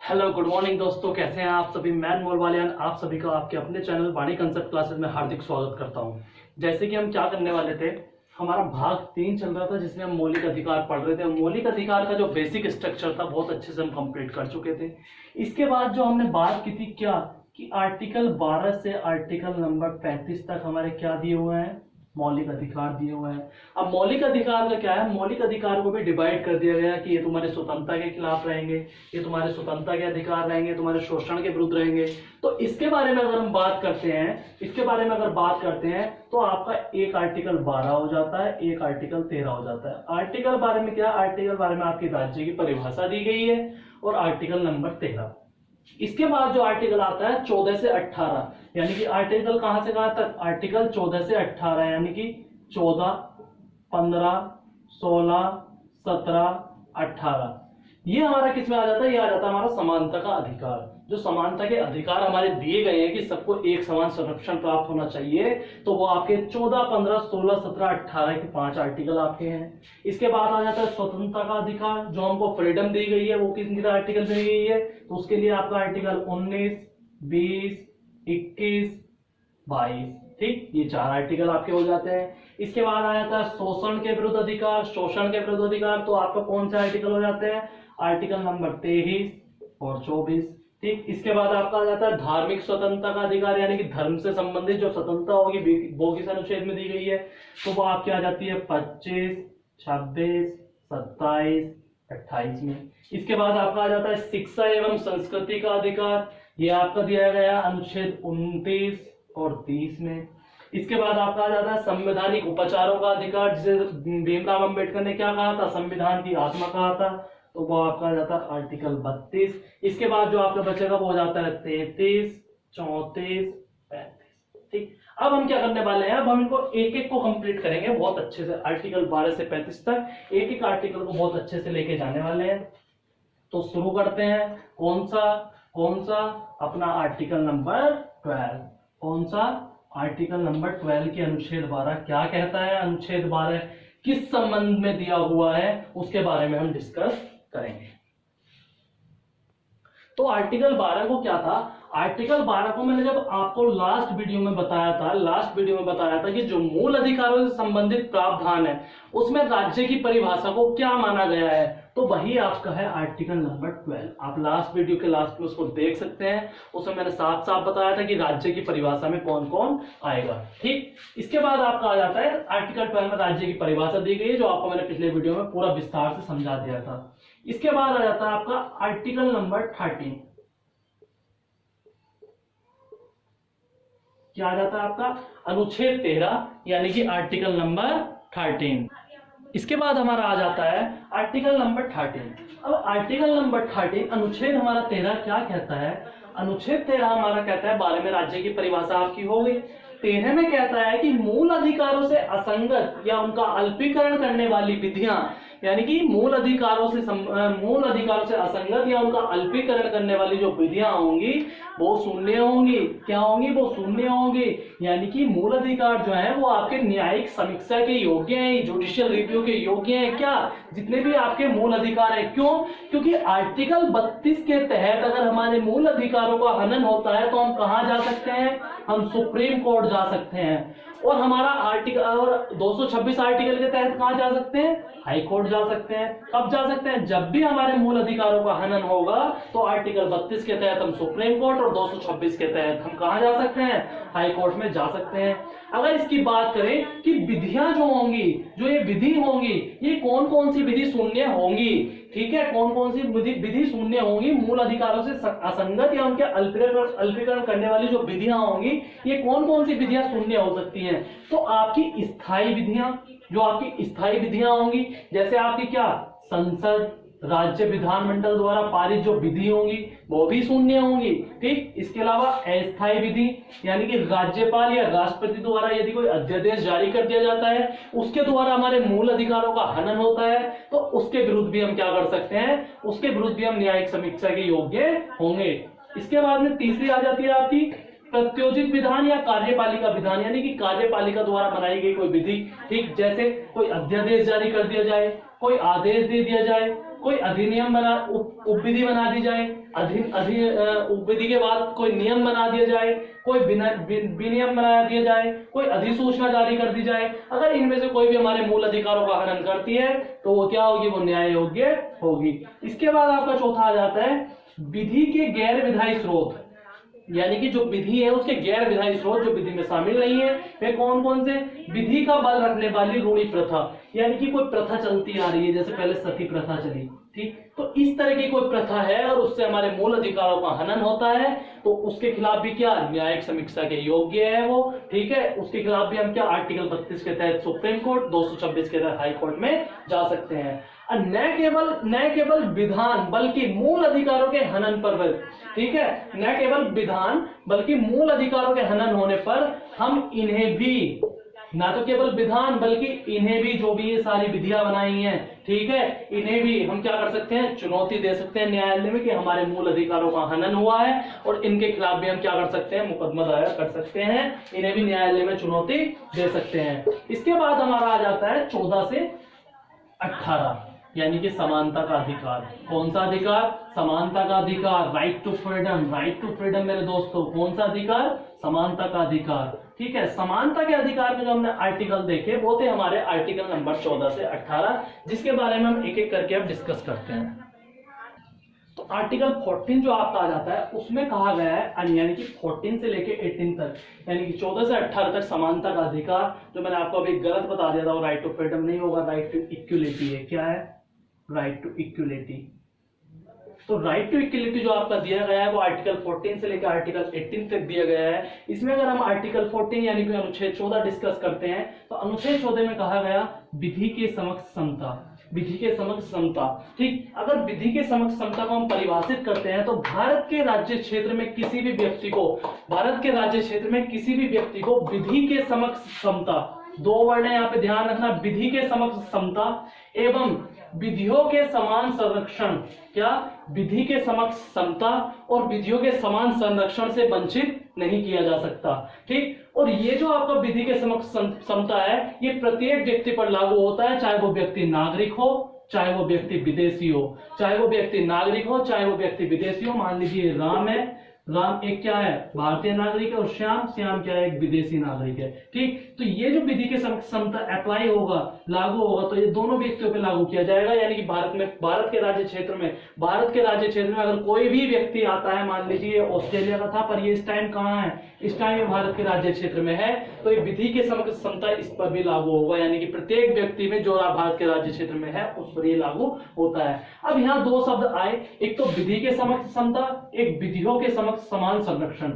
Hello good morning दोस्तों, कैसे हैं आप सभी। मैं अनमोल वालियान आप सभी का आपके अपने चैनल वाणी कंसेप्ट क्लासेस में हार्दिक स्वागत करता हूं। जैसे कि हम क्या करने वाले थे, हमारा भाग 3 चल रहा था जिसमें हम मौलिक अधिकार पढ़ रहे थे। मौलिक अधिकार का जो बेसिक स्ट्रक्चर था बहुत अच्छे से हम कंप्लीट कर चुके थे। इसके बाद जो हमने बात की थी क्या कि आर्टिकल 12 से आर्टिकल नंबर 35 तक हमारे क्या दिए हुए हैं, मौलिक अधिकार दिए हुए हैं। अब मौलिक अधिकार का क्या है, मौलिक अधिकार को भी डिवाइड कर दिया गया कि ये तुम्हारे स्वतंत्रता के खिलाफ रहेंगे, ये तुम्हारे स्वतंत्रता के अधिकार रहेंगे, तुम्हारे शोषण के विरुद्ध रहेंगे। तो इसके बारे में अगर हम बात करते हैं, इसके बारे में अगर बात करते हैं तो आपका एक आर्टिकल 12 हो जाता है, एक आर्टिकल 13 हो जाता है। आर्टिकल 12 में क्या, आर्टिकल 12 में आपकी राज्य की परिभाषा दी गई है और आर्टिकल नंबर 13। इसके बाद जो आर्टिकल आता है 14 से 18, यानी कि आर्टिकल कहां से कहां तक, आर्टिकल 14 से 18 यानी कि 14, 15, 16, 17, 18 ये हमारा किस में आ जाता है, ये आ जाता है हमारा समानता का अधिकार। जो समानता के अधिकार हमारे दिए गए हैं कि सबको एक समान संरक्षण प्राप्त होना चाहिए, तो वो आपके 14, 15, 16, 17, 18 के 5 आर्टिकल आपके हैं। इसके बाद आ जाता है स्वतंत्रता का अधिकार, जो हमको फ्रीडम दी गई है वो किस आर्टिकल में दी गई है, तो उसके लिए आपका आर्टिकल 19, 20, 21, 22, ठीक, ये 4 आर्टिकल आपके हो जाते हैं। इसके बाद आ जाता है शोषण के विरुद्ध अधिकार। शोषण के विरुद्ध अधिकार तो आपका कौन से आर्टिकल हो जाते हैं, आर्टिकल नंबर 23 और 24, ठीक। इसके बाद आपका आ जाता है धार्मिक स्वतंत्रता का अधिकार, यानी कि धर्म से संबंधित जो स्वतंत्रता होगी वो किस अनुच्छेद में दी गई है, तो वो आपकी आ जाती है 25, 26, 27, 28 में। इसके बाद आपका आ जाता है शिक्षा एवं संस्कृति का अधिकार, ये आपका दिया गया अनुच्छेद 29 और 30 में। इसके बाद आपका आ जाता है संवैधानिक उपचारों का अधिकार, जिसे भीमराव अंबेडकर ने क्या कहा था, संविधान की आत्मा कहा था, तो वो आपका आ जाता है आर्टिकल 32। इसके बाद जो आपका बचेगा वो हो जाता है 33, 34, 35, ठीक। अब हम क्या करने वाले हैं, अब हम इनको एक एक को कंप्लीट करेंगे बहुत अच्छे से। आर्टिकल 12 से 35 तक एक एक आर्टिकल को बहुत अच्छे से लेके जाने वाले हैं। तो शुरू करते हैं, कौन सा अपना आर्टिकल नंबर 12। कौन सा, आर्टिकल नंबर 12 के अनुच्छेद 12 क्या कहता है, अनुच्छेद 12 किस संबंध में दिया हुआ है उसके बारे में हम डिस्कस करेंगे। तो आर्टिकल 12 को क्या था, आर्टिकल 12 को मैंने जब आपको लास्ट वीडियो में बताया था कि जो मूल अधिकारों से संबंधित प्रावधान है उसमें राज्य की परिभाषा को क्या माना गया है, तो वही आपका है आर्टिकल नंबर 12। आप लास्ट वीडियो के लास्ट में उसको देख सकते हैं, उसमें मैंने साफ साफ बताया था कि राज्य की परिभाषा में कौन कौन आएगा, ठीक। इसके बाद आपका आ जाता है आर्टिकल 12 में राज्य की परिभाषा दी गई है, जो आपको मैंने पिछले वीडियो में पूरा विस्तार से समझा दिया था। इसके बाद आ जाता है आपका आर्टिकल नंबर 13। क्या आ जाता है आपका, अनुच्छेद 13 यानी कि आर्टिकल नंबर 13। इसके बाद हमारा आ जाता है आर्टिकल नंबर 13। अब आर्टिकल नंबर 13 अनुच्छेद हमारा 13 क्या कहता है, अनुच्छेद 13 हमारा कहता है 12 में राज्य की परिभाषा आपकी हो गई। 13 में कहता है कि मूल अधिकारों से असंगत या उनका अल्पीकरण करने वाली विधियां, यानी कि मूल अधिकारों से असंगत या उनका अल्पीकरण करने वाली जो विधियां होंगी वो शून्य होंगी। क्या होंगी, वो शून्य होंगी। यानी कि मूल अधिकार जो है वो आपके न्यायिक समीक्षा के योग्य हैं, जुडिशियल रिव्यू के योग्य हैं। क्या, जितने भी आपके मूल अधिकार हैं। क्यों, क्योंकि आर्टिकल 32 के तहत अगर हमारे मूल अधिकारों का हनन होता है तो हम कहां जा सकते हैं, हम सुप्रीम कोर्ट जा सकते हैं। और हमारा आर्टिकल और 226 आर्टिकल के तहत कहां जा सकते हैं, हाई कोर्ट जा सकते हैं। कब जा सकते हैं, जब भी हमारे मूल अधिकारों का हनन होगा तो आर्टिकल 32 के तहत हम सुप्रीम कोर्ट और 226 के तहत हम कहां जा सकते हैं, हाई कोर्ट में जा सकते हैं। अगर इसकी बात करें कि विधियां जो होंगी, जो ये विधि होंगी, ये कौन कौन सी विधि शून्य होंगी, ठीक है, कौन कौन सी विधि शून्य होंगी, मूल अधिकारों से असंगत या उनके अल्पीकरण करने वाली जो विधियां होंगी, ये कौन कौन सी विधियां शून्य हो सकती हैं, तो आपकी स्थायी विधियां, जो आपकी स्थायी विधियां होंगी, जैसे आपकी क्या, संसद, राज्य विधानमंडल द्वारा पारित जो विधि होंगी वो भी शून्य होंगी, ठीक। इसके अलावा अस्थायी विधि, यानी कि राज्यपाल या राष्ट्रपति द्वारा यदि कोई अध्यादेश जारी कर दिया जाता है, उसके द्वारा हमारे मूल अधिकारों का हनन होता है, तो उसके विरुद्ध भी हम क्या कर सकते हैं, उसके विरुद्ध भी हम न्यायिक समीक्षा के योग्य होंगे। इसके बाद में तीसरी आ जाती है आपकी प्रत्योजित विधान या कार्यपालिका विधान, यानी कि कार्यपालिका द्वारा बनाई गई कोई विधि, ठीक। जैसे कोई अध्यादेश जारी कर दिया जाए, कोई आदेश दे दिया जाए, कोई अधिनियम बना, उपविधि बना दी जाए, उपविधि के बाद कोई नियम बना दिया जाए, कोई विनियम बना दिया जाए, कोई अधिसूचना जारी कर दी जाए। अगर इनमें से कोई भी हमारे मूल अधिकारों का हनन करती है तो वो क्या होगी, वो न्याय योग्य होगी। इसके बाद आपका चौथा आ जाता है विधि के गैर विधायी स्रोत, यानी कि जो विधि है उसके गैर विधायी स्रोत जो विधि में शामिल नहीं है वे कौन कौन से। विधि का बल रखने वाली रूढ़ि प्रथा, यानी कि कोई प्रथा चलती आ रही है, जैसे पहले सती प्रथा चली, ठीक, तो इस तरह की कोई प्रथा है और उससे हमारे मूल अधिकारों का हनन होता है तो उसके खिलाफ भी क्या न्यायिक समीक्षा के योग्य है वो, ठीक है। उसके खिलाफ भी हम क्या आर्टिकल 32 के तहत सुप्रीम कोर्ट, 226 के तहत हाई कोर्ट में जा सकते हैं। न केवल विधान बल्कि मूल अधिकारों के हनन पर, ठीक है, न केवल विधान बल्कि मूल अधिकारों के हनन होने पर हम इन्हें भी, ना तो केवल विधान बल्कि इन्हें भी, जो भी ये सारी विधियां बनाई हैं, ठीक है, इन्हें भी हम क्या कर सकते हैं, चुनौती दे सकते हैं न्यायालय में कि हमारे मूल अधिकारों का हनन हुआ है और इनके खिलाफ भी हम क्या कर सकते हैं, मुकदमा दायर कर सकते हैं, इन्हें भी न्यायालय में चुनौती दे सकते हैं। इसके बाद हमारा आ जाता है 14 से 18, यानी कि समानता का अधिकार। कौन सा अधिकार, समानता का अधिकार, right to freedom. Right to freedom मेरे दोस्तों, कौन सा अधिकार, समानता का अधिकार, ठीक है। समानता के अधिकार में जो हमने आर्टिकल देखे वो थे हमारे आर्टिकल नंबर 14 से 18, जिसके बारे में हम एक एक करके अब डिस्कस करते हैं। तो आर्टिकल 14 जो आपका आ जाता है उसमें कहा गया है, यानी कि 14 से लेके 18 तक, यानी कि 14 से 18 तक समानता का अधिकार, जो मैंने आपको अभी गलत बता दिया था, वो राइट टू फ्रीडम नहीं होगा, राइट टू इक्वलिटी है। क्या है, राइट टू इक्वलिटी। तो राइट टू इक्वलिटी जो आपका दिया गया है वो आर्टिकल 14 से लेकर आर्टिकल 18 तक दिया गया है। इसमें अगर हम आर्टिकल 14 यानी कि अनुच्छेद 14 डिस्कस करते हैं तो अनुच्छेद 14 में कहा गया विधि के समक्ष समता, विधि के समक्ष समता, ठीक। अगर विधि के समक्ष समता को हम परिभाषित करते हैं तो भारत के राज्य क्षेत्र में किसी भी व्यक्ति को, भारत के राज्य क्षेत्र में किसी भी व्यक्ति को विधि के समक्ष समता, दो वर्ण है यहाँ पे ध्यान रखना, विधि के समक्ष समता एवं विधियों के समान संरक्षण, क्या, विधि के समक्ष समता और विधियों के समान संरक्षण से वंचित नहीं किया जा सकता, ठीक। और ये जो आपका विधि के समक्ष समता है ये प्रत्येक व्यक्ति पर लागू होता है, चाहे वो व्यक्ति नागरिक हो, चाहे वो व्यक्ति विदेशी हो, चाहे वो व्यक्ति नागरिक हो, चाहे वो व्यक्ति विदेशी हो। मान लीजिए राम है, राम एक क्या है, भारतीय नागरिक है, और श्याम, श्याम क्या है, एक विदेशी नागरिक है, ठीक। तो ये जो विधि के समता अप्लाई होगा, लागू होगा, तो ये दोनों व्यक्तियों पे लागू किया जाएगा। यानी कि भारत के राज्य क्षेत्र में अगर कोई भी व्यक्ति आता है, मान लीजिए ऑस्ट्रेलिया का था पर ये इस टाइम कहाँ है, इस टाइम ये भारत के राज्य क्षेत्र में है, तो ये विधि के समता इस पर भी लागू होगा, यानी कि प्रत्येक व्यक्ति में जो भारत के राज्य क्षेत्र में है उस पर ये लागू होता है। अब यहाँ दो शब्द आए, एक तो विधि के समक्ष समता, एक विधियों के समक्ष समान संरक्षण।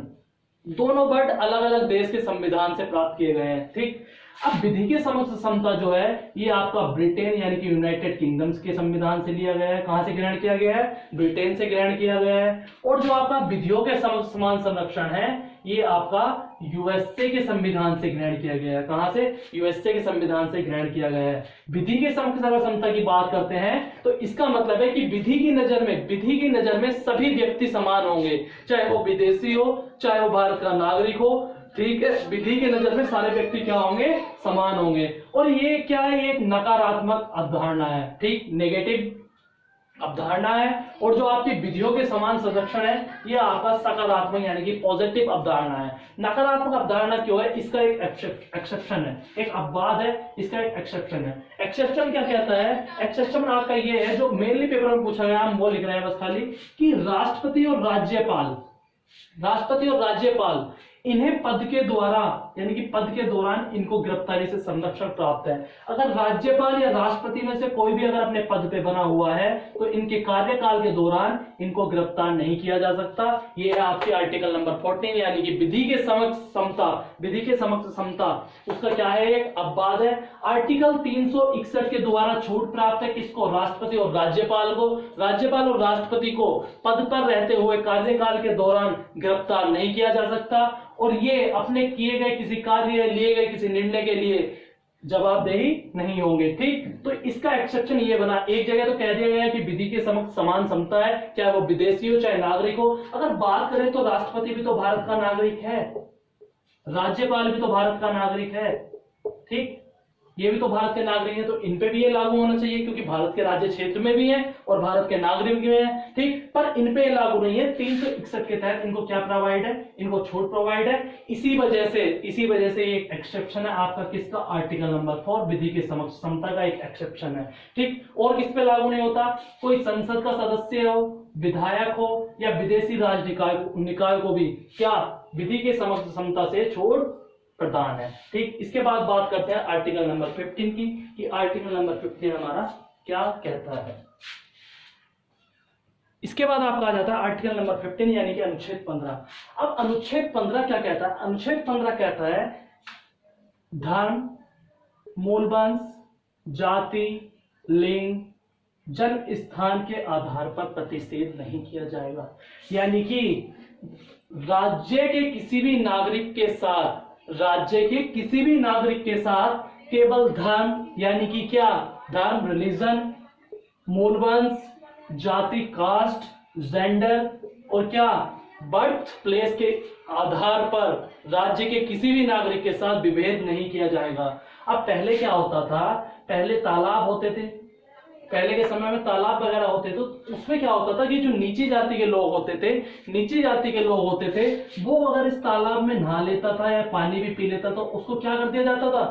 दोनों वर्ड अलग अलग देश के संविधान से प्राप्त किए गए हैं, ठीक। अब विधि के समक्ष समता जो है ये आपका ब्रिटेन यानी कि यूनाइटेड किंगडम्स के संविधान से लिया गया है। कहां से ग्रहण किया गया है, ब्रिटेन से ग्रहण किया गया है। और जो आपका विधियों के समक्ष समान संरक्षण है ये आपका यूएसए के संविधान से ग्रहण किया गया है। कहां से, यूएसए के संविधान से ग्रहण किया गया है। विधि के समक्ष समता की बात करते हैं तो इसका मतलब है कि विधि की नजर में सभी व्यक्ति समान होंगे, चाहे वो विदेशी हो, चाहे वो भारत का नागरिक हो, ठीक है। विधि की नजर में सारे व्यक्ति क्या होंगे, समान होंगे। और ये क्या है, ये एक नकारात्मक अवधारणा है, ठीक, नेगेटिव अवधारणा है। और जो आपकी विधियों के समान संरक्षण है ये आपका सकारात्मक यानी कि पॉजिटिव अवधारणा है। नकारात्मक अवधारणा क्यों है, इसका एक एक्सेप्शन है, एक अपवाद है, इसका एक एक्सेप्शन है। एक्सेप्शन क्या कहता है, एक्सेप्शन आपका ये है जो मेनली पेपर में पूछा गया, हम वो लिख रहे हैं बस खाली, कि राष्ट्रपति और राज्यपाल इन्हें पद के द्वारा यानी कि पद के दौरान इनको गिरफ्तारी से संरक्षण प्राप्त है। अगर राज्यपाल या राष्ट्रपति में से कोई भी अगर अपने पद पे बना हुआ है तो इनके कार्यकाल के दौरान इनको गिरफ्तार नहीं किया जा सकता। ये है आपके आर्टिकल नंबर 14 यानी कि विधि के समक्ष समता उसका क्या है, एक अपवाद है। आर्टिकल 361 के द्वारा छूट प्राप्त है किसको, राष्ट्रपति और राज्यपाल को। राज्यपाल और राष्ट्रपति को पद पर रहते हुए कार्यकाल के दौरान गिरफ्तार नहीं किया जा सकता और ये अपने किए गए किसी कार्य, लिए गए किसी निर्णय के लिए जवाबदेही नहीं होंगे, ठीक। तो इसका एक्सेप्शन ये बना, एक जगह तो कह दिया गया है कि विधि के समक्ष समान समता है, चाहे वो विदेशी हो चाहे नागरिक हो। अगर बात करें तो राष्ट्रपति भी तो भारत का नागरिक है, राज्यपाल भी तो भारत का नागरिक है, ठीक। ये भी तो भारत के नागरिक हैं, तो इन पे भी ये लागू होना चाहिए क्योंकि भारत के राज्य क्षेत्र में भी है और भारत के नागरिक भी हैं, ठीक। पर इन पे लागू नहीं है। 361 के तहत इनको क्या प्रोवाइड है, इनको छूट प्रोवाइड है। इसी वजह से एक एक्सेप्शन है आपका किसका, आर्टिकल नंबर 4 विधि के समक्ष समता का एक एक्सेप्शन है, ठीक। और किस पे लागू नहीं होता, कोई संसद का सदस्य हो, विधायक हो या विदेशी राज्य निकाय को भी क्या विधि के समक्ष समता से छूट प्रदान है, ठीक। इसके बाद बात करते हैं आर्टिकल नंबर 15 की, कि आर्टिकल नंबर 15 हमारा क्या कहता है। इसके बाद आपका आ जाता है आर्टिकल नंबर 15 यानी कि अनुच्छेद 15। अब अनुच्छेद 15 क्या कहता है, अनुच्छेद 15 कहता है धर्म, मूलवंश, जाति, लिंग, जन्म स्थान के आधार पर प्रतिषेध नहीं किया जाएगा। यानी कि राज्य के किसी भी नागरिक के साथ केवल धर्म यानी कि क्या, धर्म रिलीजन, मूलवंश, जाति कास्ट, जेंडर और क्या बर्थ प्लेस के आधार पर राज्य के किसी भी नागरिक के साथ विभेद नहीं किया जाएगा। अब पहले क्या होता था, पहले तालाब होते थे, पहले के समय में तालाब वगैरह होते तो उसमें क्या होता था कि जो नीची जाति के लोग होते थे वो अगर इस तालाब में नहा लेता था या पानी भी पी लेता तो उसको क्या कर दिया जाता था,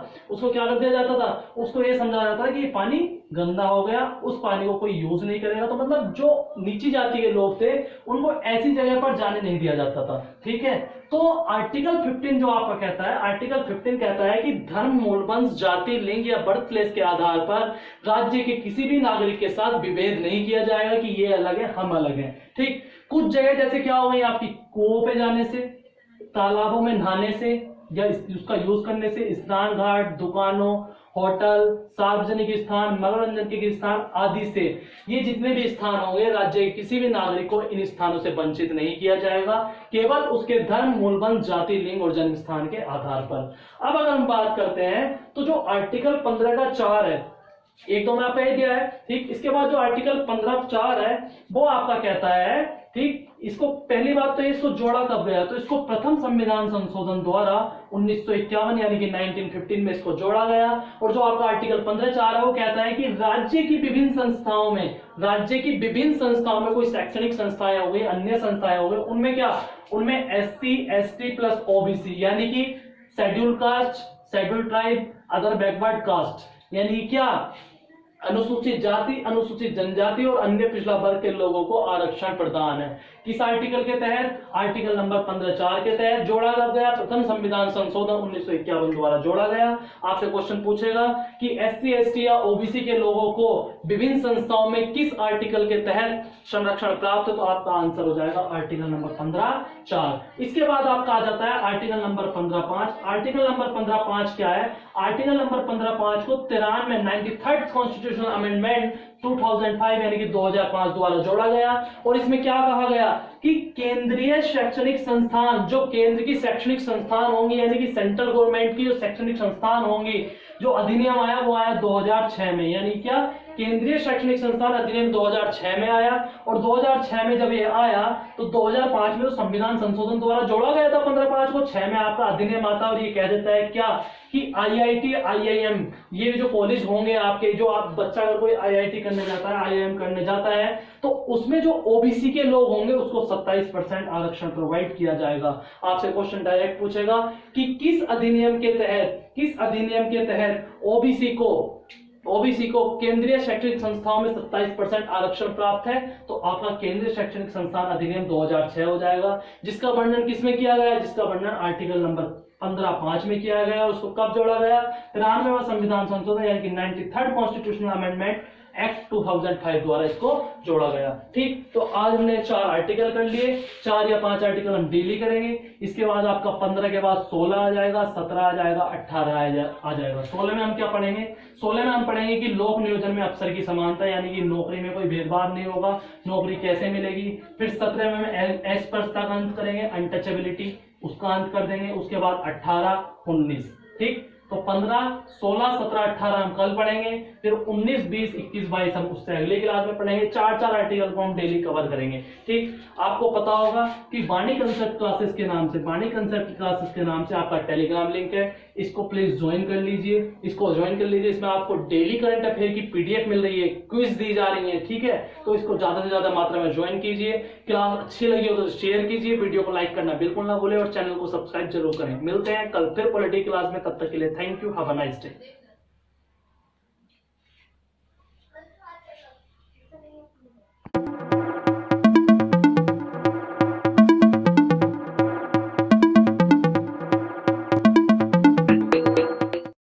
उसको ये समझा जाता था कि ये पानी गंदा हो गया, उस पानी को कोई यूज नहीं करेगा। तो मतलब जो नीची जाति के लोग थे उनको ऐसी जगह पर जाने नहीं दिया जाता था, ठीक है। तो आर्टिकल 15 जो आपका कहता है, आर्टिकल 15 कहता है कि धर्म, मूलवंश, जाति, लिंग या बर्थ प्लेस के आधार पर राज्य के किसी भी नागरिक के साथ विभेद नहीं किया जाएगा कि ये अलग है, हम अलग हैं, ठीक। कुछ जगह जैसे क्या हो गई आपकी, कुओं पे जाने से, तालाबों में नहाने से या उसका यूज करने से, स्नान घाट, दुकानों, होटल, सार्वजनिक स्थान, मनोरंजन के स्थान आदि से, ये जितने भी स्थान होंगे राज्य के किसी भी नागरिक को इन स्थानों से वंचित नहीं किया जाएगा, केवल उसके धर्म, मूलवंश, जाति, लिंग और जन्म स्थान के आधार पर। अब अगर हम बात करते हैं तो जो आर्टिकल 15 का 4 है, एक तो मैं आपको यही दिया है, ठीक। इसके बाद जो आर्टिकल 15(4) है वो आपका कहता है, ठीक। इसको पहली बात तो इसको जोड़ा कब गया, तो इसको प्रथम संविधान संशोधन द्वारा 1951 यानी कि 1915 में इसको जोड़ा गया। और जो आपका आर्टिकल 15(4) है वो कहता है कि राज्य की विभिन्न संस्थाओं में कोई शैक्षणिक संस्थाएं हो गई, अन्य संस्थाएं हो गई, उनमें क्या, उनमें SC, ST प्लस OBC यानी कि schedule caste, schedule tribe, other backward caste यानी क्या, अनुसूचित जाति, अनुसूचित जनजाति और अन्य पिछड़ा वर्ग के लोगों को आरक्षण प्रदान है। किस आर्टिकल के तहत, आर्टिकल नंबर 15(4) के तहत जोड़ा गया, प्रथम संविधान संशोधन 1951 द्वारा जोड़ा गया। आपसे क्वेश्चन पूछेगा कि SC, ST या OBC के लोगों को विभिन्न संस्थाओं में किस आर्टिकल के तहत संरक्षण प्राप्त है, तो आपका आंसर हो जाएगा आर्टिकल नंबर 15(4). इसके बाद आपका आ जाता है आर्टिकल नंबर 15(5). आर्टिकल नंबर 15(5) क्या है, आर्टिकल नंबर 15(5) को 93 कॉन्स्टिट्यूशनल अमेंडमेंट 2005 यानी कि 2005 द्वारा जोड़ा गया। और इसमें क्या कहा गया कि केंद्रीय शैक्षणिक संस्थान, जो केंद्र की शैक्षणिक संस्थान होंगी यानी कि सेंट्रल गवर्नमेंट की जो शैक्षणिक संस्थान होंगी, जो अधिनियम आया वो आया 2006 में, यानी क्या, केंद्रीय शैक्षणिक संस्थान अधिनियम 2006 में आया। और 2006 में जब ये आया तो 2005 में तो संविधान संशोधन द्वारा जोड़ा गया था 15(5) को, 6 में आपका अधिनियम आता है और ये कह देता है क्या कि IIT, IIM ये जो कॉलेज होंगे आपके, जो आप बच्चा अगर कोई IIT करने जाता है, IIM करने जाता है, तो उसमें जो OBC के लोग होंगे उसको 27% आरक्षण प्रोवाइड किया जाएगा। आपसे क्वेश्चन डायरेक्ट पूछेगा कि किस अधिनियम के तहत OBC को केंद्रीय शैक्षणिक संस्थाओं में 27% आरक्षण प्राप्त है, तो आपका केंद्रीय शैक्षणिक संस्थान अधिनियम 2006 हो जाएगा, जिसका वर्णन किसमें किया गया है, जिसका वर्णन आर्टिकल नंबर 15(5) में किया गया। उसको कब जोड़ा गया, 93वां संविधान संशोधन यानी कि 93rd कॉन्स्टिट्यूशनल अमेंडमेंट एक्ट 2005 द्वारा इसको जोड़ा गया, ठीक। तो आज हमने 4 आर्टिकल कर लिए, 4 या 5 आर्टिकल हम डेली करेंगे। इसके बाद आपका 15 के बाद 16 आ जाएगा, 17 आ जाएगा, 18 आ जाएगा। 16 में हम क्या पढ़ेंगे, 16 में हम पढ़ेंगे कि लोक नियोजन में अफसर की समानता यानी कि नौकरी में कोई भेदभाव नहीं होगा, नौकरी कैसे मिलेगी। फिर 17 में हम अस्पृश्यता का अंत करेंगे, अनटचेबिलिटी उसका अंत कर देंगे। उसके बाद 18, 19, ठीक। तो 15, 16, 17, 18 हम कल पढ़ेंगे, फिर 19, 20, 21, 22 हम उससे अगले क्लास में पढ़ेंगे। 4 आर्टिकल को हम डेली कवर करेंगे, ठीक। आपको पता होगा कि वाणी कंसेप्ट क्लासेस के नाम से आपका टेलीग्राम लिंक है, इसको प्लीज ज्वाइन कर लीजिए, इसको ज्वाइन कर लीजिए। इसमें आपको डेली करंट अफेयर की पीडीएफ मिल रही है, क्विज दी जा रही है, ठीक है। तो इसको ज्यादा से ज्यादा मात्रा में ज्वाइन कीजिए। क्लास अच्छी लगी हो तो शेयर कीजिए, वीडियो को लाइक करना बिल्कुल ना भूले और चैनल को सब्सक्राइब जरूर करें। मिलते हैं कल फिर पॉलिटी क्लास में, तब तक के लिए thank you, have a nice day.